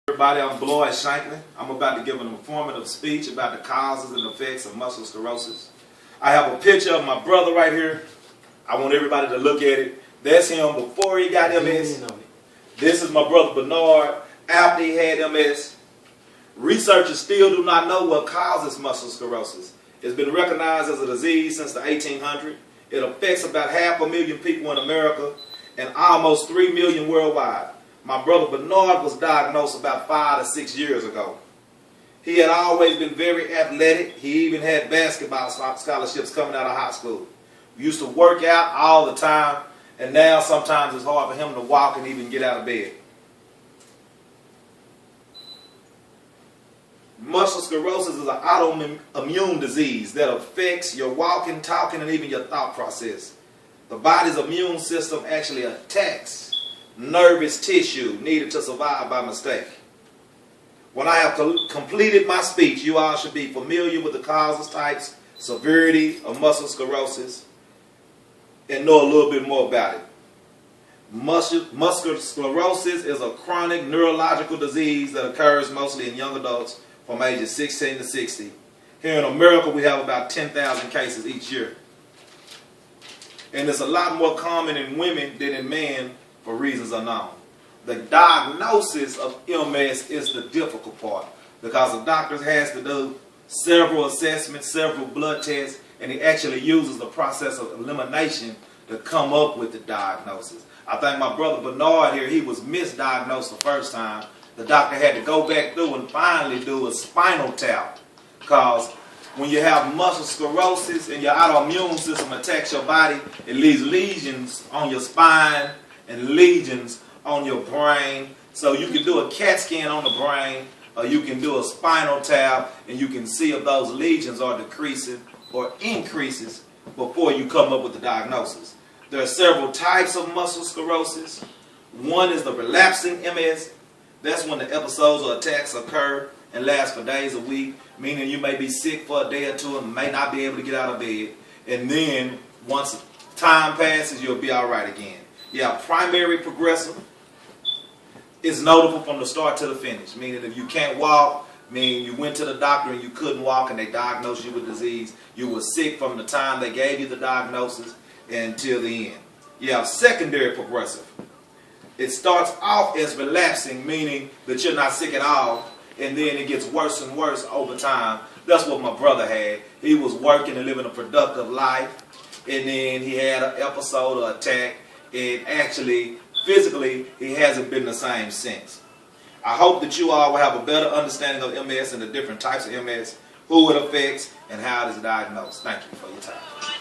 Everybody, I'm Bloyce Shanklin. I'm about to give an informative speech about the causes and effects of muscle sclerosis. I have a picture of my brother right here. I want everybody to look at it. That's him before he got MS. This is my brother Bernard after he had MS. Researchers still do not know what causes muscle sclerosis. It's been recognized as a disease since the 1800s. It affects about 500,000 people in America and almost 3 million worldwide. My brother Bernard was diagnosed about 5 to 6 years ago. He had always been very athletic. He even had basketball scholarships coming out of high school. We used to work out all the time, and now sometimes it's hard for him to walk and even get out of bed. Muscle sclerosis is an autoimmune disease that affects your walking, talking, and even your thought process. The body's immune system actually attacks nervous tissue needed to survive by mistake. When I have completed my speech, you all should be familiar with the causes, types, severity of muscle sclerosis, and know a little bit more about it. Muscular sclerosis is a chronic neurological disease that occurs mostly in young adults from ages 16 to 60. Here in America, we have about 10,000 cases each year. And it's a lot more common in women than in men for reasons unknown. The diagnosis of MS is the difficult part because the doctor has to do several assessments, several blood tests, and he actually uses the process of elimination to come up with the diagnosis. I think my brother Bernard here, he was misdiagnosed the first time. The doctor had to go back through and finally do a spinal tap because when you have muscle sclerosis and your autoimmune system attacks your body, it leaves lesions on your spine and lesions on your brain. So you can do a CAT scan on the brain, or you can do a spinal tap, and you can see if those lesions are decreasing or increases before you come up with the diagnosis. There are several types of muscle sclerosis. One is the relapsing MS. That's when the episodes or attacks occur and last for days or weeks, meaning you may be sick for a day or two and may not be able to get out of bed. And then once time passes, you'll be all right again. You have primary progressive. It's notable from the start to the finish, meaning if you can't walk, meaning you went to the doctor and you couldn't walk and they diagnosed you with disease, you were sick from the time they gave you the diagnosis until the end. You have secondary progressive. It starts off as relapsing, meaning that you're not sick at all, and then it gets worse and worse over time. That's what my brother had. He was working and living a productive life, and then he had an episode or attack, and actually, physically, he hasn't been the same since. I hope that you all will have a better understanding of MS and the different types of MS, who it affects, and how it is diagnosed. Thank you for your time.